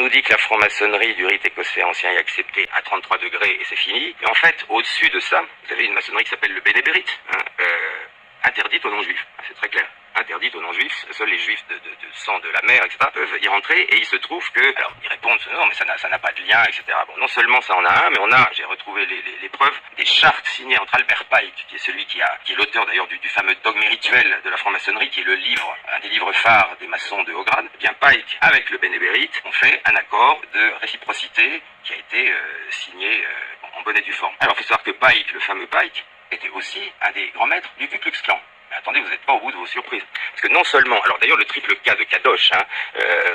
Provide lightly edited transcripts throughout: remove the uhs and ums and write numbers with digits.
nous dit que la franc-maçonnerie du rite écossais ancien est acceptée à 33 degrés et c'est fini. Et en fait, au-dessus de ça, vous avez une maçonnerie qui s'appelle le bénébérite, interdite aux non-juifs, c'est très clair. Interdite aux non-juifs, seuls les juifs de sang de la mer, etc. peuvent y rentrer, et il se trouve que, alors ils répondent non mais ça n'a pas de lien, etc. Bon, non seulement ça en a un, mais j'ai retrouvé les preuves des chartes signées entre Albert Pike, qui est celui qui est l'auteur d'ailleurs du fameux dogme rituel de la franc-maçonnerie, qui est le livre, un des livres phares des maçons de haut grade. Eh bien Pike, avec le bénébérite, ont fait un accord de réciprocité qui a été signé en bonne et due forme. Alors il faut savoir que Pike, le fameux Pike, était aussi un des grands maîtres du Ku Klux Klan. Mais attendez, vous n'êtes pas au bout de vos surprises. Parce que non seulement, alors d'ailleurs le triple K de Kadosh,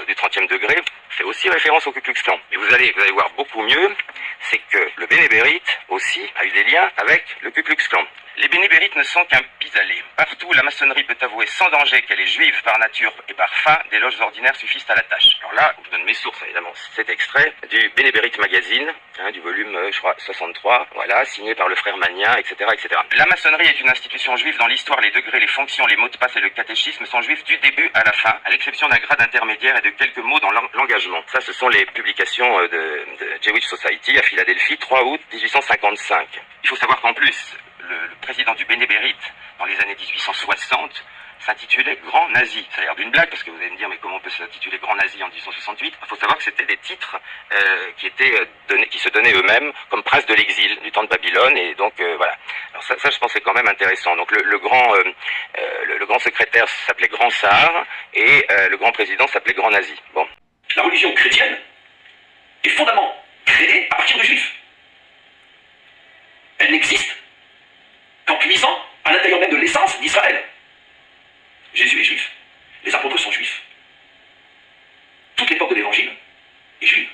du 30e degré, fait aussi référence au Ku Klux Klan. Mais vous allez voir beaucoup mieux, c'est que le bénébérite aussi a eu des liens avec le Ku Klux Klan. Les bénébérites ne sont qu'un pis-aller. Partout, la maçonnerie peut avouer sans danger qu'elle est juive par nature et par fin, des loges ordinaires suffisent à la tâche. Alors là, je vous donne mes sources, évidemment. Cet extrait du Bénébérite Magazine, du volume, je crois, 63, voilà, signé par le frère Magnin, etc., etc. La maçonnerie est une institution juive dans l'histoire, les degrés, les fonctions, les mots de passe et le catéchisme sont juifs du début à la fin, à l'exception d'un grade intermédiaire et de quelques mots dans l'engagement. Ça, ce sont les publications de Jewish Society à Philadelphie, 3 août 1855. Il faut savoir qu'en plus, le président du Bénébérite, dans les années 1860, s'intitulait Grand Nazi. Ça a l'air d'une blague, parce que vous allez me dire, mais comment on peut s'intituler Grand Nazi en 1868 ? Il faut savoir que c'était des titres qui se donnaient eux-mêmes comme prince de l'exil, du temps de Babylone, et donc voilà. Alors ça je pense c'est quand même intéressant. Donc le grand secrétaire s'appelait Grand Sahar, et le grand président s'appelait Grand Nazi. Bon. La religion chrétienne est fondamentalement créée à partir de juifs. Elle n'existe qu'en puisant à l'intérieur même de l'essence d'Israël. Jésus est juif, les apôtres sont juifs. Toute l'époque de l'évangile est juive.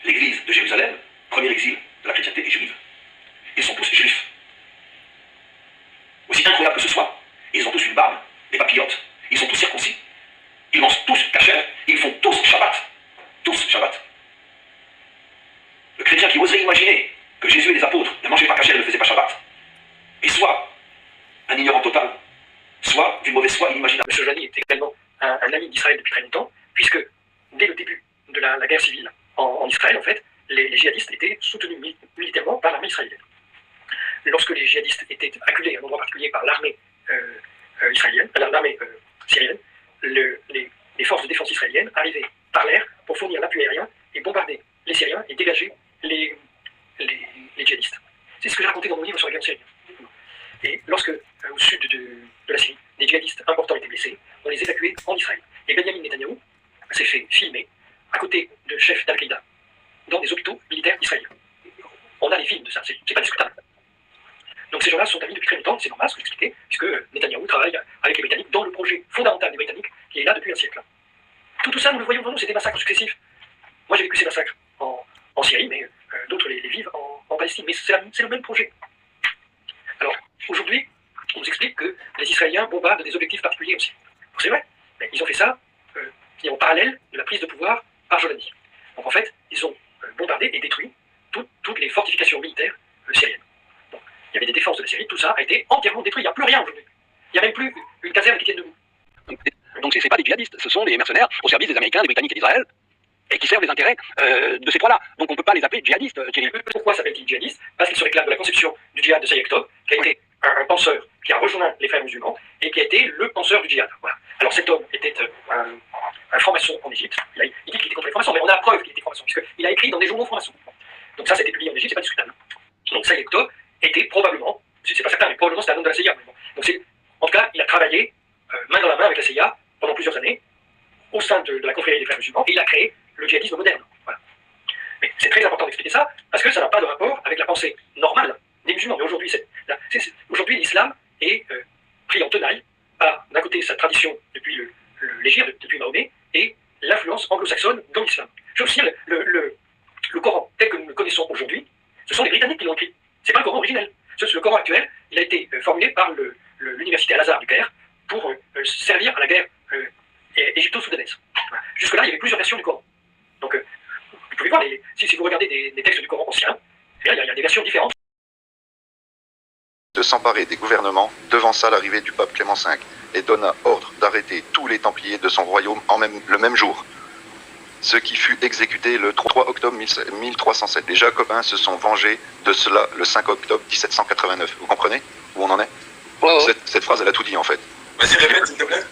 L'église de Jérusalem, premier exil de la chrétienté, est juive. Ils sont tous juifs. Aussi incroyable que ce soit, ils ont tous une barbe, des papillotes, ils sont tous circoncis. Ils mangent tous kasher, ils font tous Shabbat. Tous Shabbat. Le chrétien qui oserait imaginer que Jésus et les apôtres ne mangeaient pas kasher et ne faisaient pas Shabbat, et soit un ignorant total, soit d'une mauvaise foi inimaginable. M. Joanny est également un ami d'Israël depuis très longtemps, puisque dès le début de la guerre civile en Israël, en fait, les djihadistes étaient soutenus militairement par l'armée israélienne. Lorsque les djihadistes étaient acculés à un endroit particulier par l'armée israélienne, l'armée syrienne, les forces de défense israéliennes arrivaient par l'air pour fournir l'appui aérien et bombarder les Syriens et dégager les djihadistes. C'est ce que j'ai raconté dans mon livre sur la guerre syrienne. Et lorsque, au sud de la Syrie, des djihadistes importants étaient blessés, on les évacuait en Israël. Et Benjamin Netanyahou s'est fait filmer à côté de chefs d'Al-Qaïda dans des hôpitaux militaires israéliens. On a les films de ça, c'est pas discutable. Donc ces gens-là sont amis depuis très longtemps, c'est normal ce que j'expliquais, puisque Netanyahou travaille avec les Britanniques dans le projet fondamental des Britanniques qui est là depuis un siècle. Tout ça, nous le voyons devant nous, c'est des massacres successifs. Moi j'ai vécu ces massacres en Syrie, mais d'autres les vivent en Palestine. Mais c'est le même projet. Alors, aujourd'hui, on nous explique que les Israéliens bombardent des objectifs particuliers aussi. C'est vrai, mais ils ont fait ça en parallèle de la prise de pouvoir par Jordanie. Donc en fait, ils ont bombardé et détruit toutes les fortifications militaires syriennes. Donc, il y avait des défenses de la Syrie, tout ça a été entièrement détruit, il n'y a plus rien aujourd'hui. Il n'y a même plus une caserne qui tienne debout. Donc c'est pas des djihadistes, ce sont des mercenaires au service des Américains, des Britanniques et d'Israël, et qui servent les intérêts de ces trois-là. Donc on ne peut pas les appeler djihadistes, Thierry. Pourquoi s'appellent-ils djihadistes ? Parce qu'ils se réclament de la conception du djihad de Sayyid Qutb, qui a été un penseur qui a rejoint les frères musulmans et qui a été le penseur du djihad. Voilà. Alors cet homme était un franc-maçon en Égypte. Il dit qu'il était contre les francs-maçons, mais on a la preuve qu'il était franc-maçon, puisqu'il a écrit dans des journaux francs-maçons. Donc ça, c'était publié en Égypte, c'est pas discutable. Donc Sayyid Qutb était probablement, c'est pas certain, mais probablement c'était un homme de la CIA. Donc en tout cas, il a travaillé main dans la main avec la CIA pendant plusieurs années au sein de la confrérie des frères musulmans, et il a créé le djihadisme moderne. Voilà. Mais c'est très important d'expliquer ça, parce que ça n'a pas de rapport avec la pensée normale des musulmans. Mais aujourd'hui, aujourd'hui l'islam est pris en tenaille par, d'un côté, sa tradition depuis l'Égypte, depuis Mahomet, et l'influence anglo-saxonne dans l'islam. Je veux dire, le Coran, tel que nous le connaissons aujourd'hui, ce sont les Britanniques qui l'ont écrit. C'est pas le Coran originel. Le Coran actuel, il a été formulé par l'université Al-Azhar du Caire pour servir à la guerre égypto-soudanaise. Voilà. Jusque-là, il y avait plusieurs versions du Coran. Donc, vous pouvez voir, si vous regardez des textes du Coran anciens, il y a des versions différentes. De s'emparer des gouvernements devança l'arrivée du pape Clément V et donna ordre d'arrêter tous les Templiers de son royaume le même jour. ce qui fut exécuté le 3 octobre 1307. Les Jacobins se sont vengés de cela le 5 octobre 1789. Vous comprenez où on en est? Cette phrase, elle a tout dit en fait. Vas-y, répète s'il te plaît.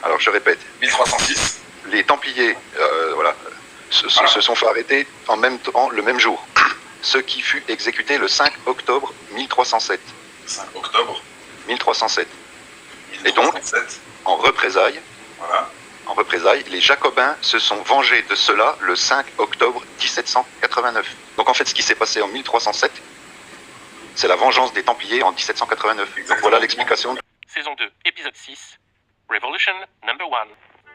Alors je répète. 1306. Les Templiers se sont fait arrêter en même temps, le même jour. Ce qui fut exécuté le 5 octobre 1307. 5 octobre 1307. Et donc, 1307. en représailles, Voilà. les Jacobins se sont vengés de cela le 5 octobre 1789. Donc en fait, ce qui s'est passé en 1307, c'est la vengeance des Templiers en 1789. Donc voilà l'explication. Saison 2, épisode 6, Revolution number 1.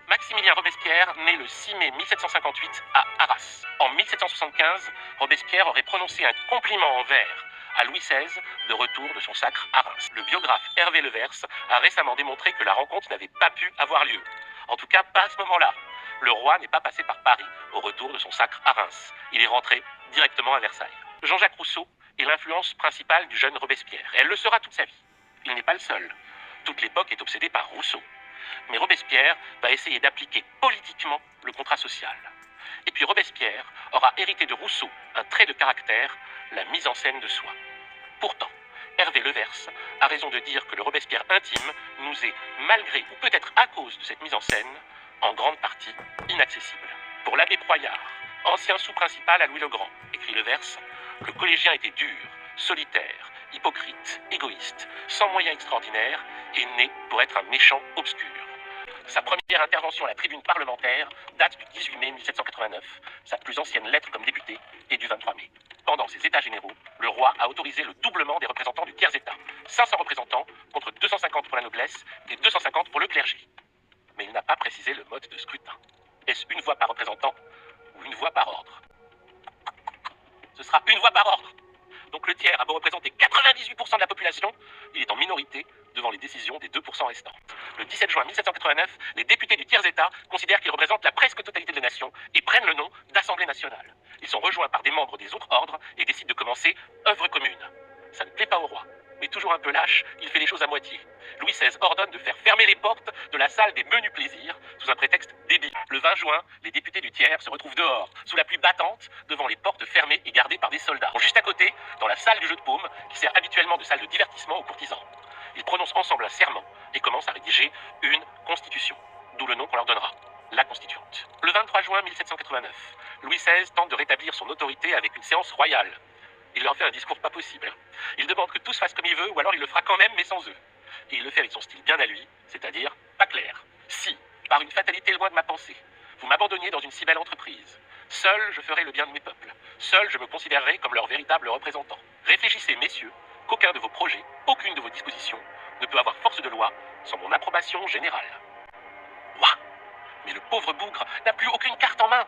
Maximilien Robespierre, né le 6 mai 1758 à Arras. En 1775, Robespierre aurait prononcé un compliment en vers à Louis XVI de retour de son sacre à Reims. Le biographe Hervé Levers a récemment démontré que la rencontre n'avait pas pu avoir lieu. En tout cas, pas à ce moment-là. Le roi n'est pas passé par Paris au retour de son sacre à Reims. Il est rentré directement à Versailles. Jean-Jacques Rousseau est l'influence principale du jeune Robespierre. Elle le sera toute sa vie. Il n'est pas le seul. Toute l'époque est obsédée par Rousseau. Mais Robespierre va essayer d'appliquer politiquement le contrat social. Et puis Robespierre aura hérité de Rousseau un trait de caractère, la mise en scène de soi. Pourtant, Hervé Levers a raison de dire que le Robespierre intime nous est, malgré ou peut-être à cause de cette mise en scène, en grande partie inaccessible. Pour l'abbé Proyard, ancien sous-principal à Louis le Grand, écrit Levers, le collégien était dur, solitaire, hypocrite, égoïste, sans moyens extraordinaires et né pour être un méchant obscur. Sa première intervention à la tribune parlementaire date du 18 mai 1789. Sa plus ancienne lettre comme député est du 23 mai. Pendant ces états généraux, le roi a autorisé le doublement des représentants du tiers-état. 500 représentants contre 250 pour la noblesse et 250 pour le clergé. Mais il n'a pas précisé le mode de scrutin. Est-ce une voix par représentant ou une voix par ordre? Ce sera une voix par ordre. Donc le tiers a beau représenter 98% de la population, il est en minorité devant les décisions des 2% restants. Le 17 juin 1789, les députés du tiers-état considèrent qu'ils représentent la presque totalité de la nation et prennent le nom d'Assemblée nationale. Ils sont rejoints par des membres des autres ordres et décident de commencer œuvre commune. Ça ne plaît pas au roi, mais toujours un peu lâche, il fait les choses à moitié. Louis XVI ordonne de faire fermer les portes de la salle des menus plaisirs sous un prétexte débile. Le 20 juin, les députés du tiers se retrouvent dehors, sous la pluie battante, devant les portes fermées et gardées par des soldats. Juste à côté, dans la salle du jeu de paume, qui sert habituellement de salle de divertissement aux courtisans. Ils prononcent ensemble un serment et commencent à rédiger une constitution, d'où le nom qu'on leur donnera, la Constituante. Le 23 juin 1789, Louis XVI tente de rétablir son autorité avec une séance royale. Il leur fait un discours pas possible. Il demande que tous fassent comme il veut, ou alors il le fera quand même, mais sans eux. Et il le fait avec son style bien à lui, c'est-à-dire pas clair. Si, par une fatalité loin de ma pensée, vous m'abandonniez dans une si belle entreprise, seul je ferai le bien de mes peuples. Seul je me considérerai comme leur véritable représentant. Réfléchissez, messieurs, qu'aucun de vos projets, aucune de vos dispositions, ne peut avoir force de loi sans mon approbation générale. Ouah! Mais le pauvre bougre n'a plus aucune carte en main.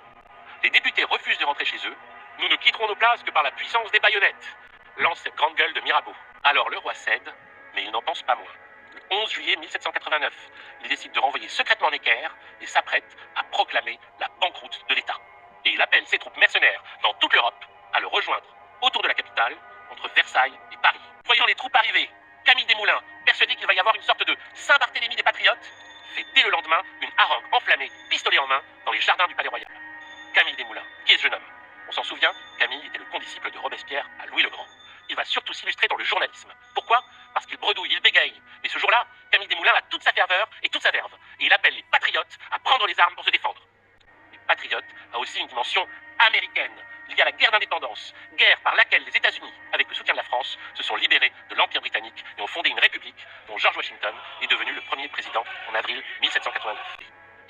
Les députés refusent de rentrer chez eux. Nous ne quitterons nos places que par la puissance des baïonnettes, lance cette grande gueule de Mirabeau. Alors le roi cède, mais il n'en pense pas moins. Le 11 juillet 1789, il décide de renvoyer secrètement Necker et s'apprête à proclamer la banqueroute de l'État. Et il appelle ses troupes mercenaires dans toute l'Europe à le rejoindre autour de la capitale, entre Versailles et Paris. Voyant les troupes arriver, Camille Desmoulins, persuadé qu'il va y avoir une sorte de Saint-Barthélemy des Patriotes, fait dès le lendemain une harangue enflammée, pistolet en main, dans les jardins du Palais Royal. Camille Desmoulins, qui est ce jeune homme? On s'en souvient, Camille était le condisciple de Robespierre à Louis le Grand. Il va surtout s'illustrer dans le journalisme. Pourquoi? Parce qu'il bredouille, il bégaye. Mais ce jour-là, Camille Desmoulins a toute sa ferveur et toute sa verve. Et il appelle les patriotes à prendre les armes pour se défendre. Les patriotes a aussi une dimension américaine. Il y a la guerre d'indépendance, guerre par laquelle les États-Unis, avec le soutien de la France, se sont libérés de l'Empire britannique et ont fondé une république dont George Washington est devenu le premier président en avril 1789.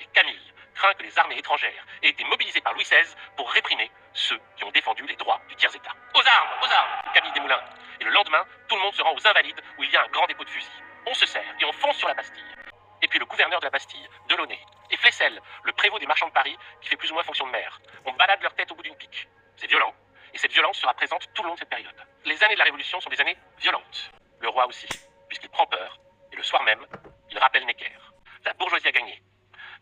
Et Camille craint que les armées étrangères aient été mobilisées par Louis XVI pour réprimer ceux qui ont défendu les droits du tiers-état. Aux armes, Camille Desmoulins. Et le lendemain, tout le monde se rend aux Invalides où il y a un grand dépôt de fusils. On se serre et on fonce sur la Bastille. Et puis le gouverneur de la Bastille, Delaunay, et Flessel, le prévôt des marchands de Paris, qui fait plus ou moins fonction de maire. On balade leur tête au bout d'une pique. C'est violent. Et cette violence sera présente tout le long de cette période. Les années de la Révolution sont des années violentes. Le roi aussi, puisqu'il prend peur. Et le soir même, il rappelle Necker. La bourgeoisie a gagné.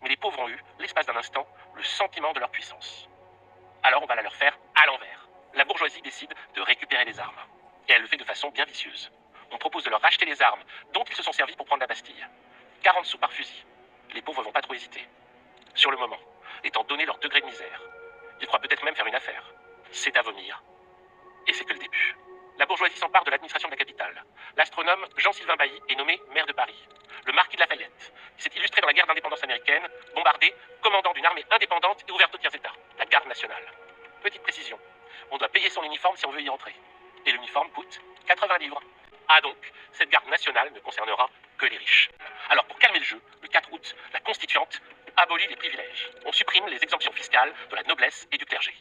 Mais les pauvres ont eu, l'espace d'un instant, le sentiment de leur puissance. Alors on va la leur faire à l'envers. La bourgeoisie décide de récupérer les armes. Et elle le fait de façon bien vicieuse. On propose de leur racheter les armes dont ils se sont servis pour prendre la Bastille. 40 sous par fusil. Les pauvres vont pas trop hésiter. Sur le moment, étant donné leur degré de misère. Ils croient peut-être même faire une affaire. C'est à vomir. Et c'est que le début. La bourgeoisie s'empare de l'administration de la capitale. L'astronome Jean-Sylvain Bailly est nommé maire de Paris. Le marquis de Lafayette, qui s'est illustré dans la guerre d'indépendance américaine, bombardé, commandant d'une armée indépendante et ouverte aux tiers états, la garde nationale. Petite précision, on doit payer son uniforme si on veut y entrer. Et l'uniforme coûte 80 livres. Ah donc, cette garde nationale ne concernera que les riches. Alors pour calmer le jeu, le 4 août, la constituante abolit les privilèges. On supprime les exemptions fiscales de la noblesse et du clergé.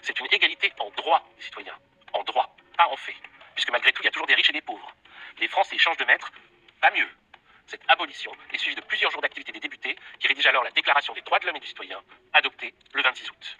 C'est une égalité en droit des citoyens. En droit, pas en fait. Puisque malgré tout, il y a toujours des riches et des pauvres. Les Français changent de maître, pas mieux. Cette abolition est suivie de plusieurs jours d'activité des députés qui rédigent alors la Déclaration des droits de l'homme et du citoyen, adoptée le 26 août.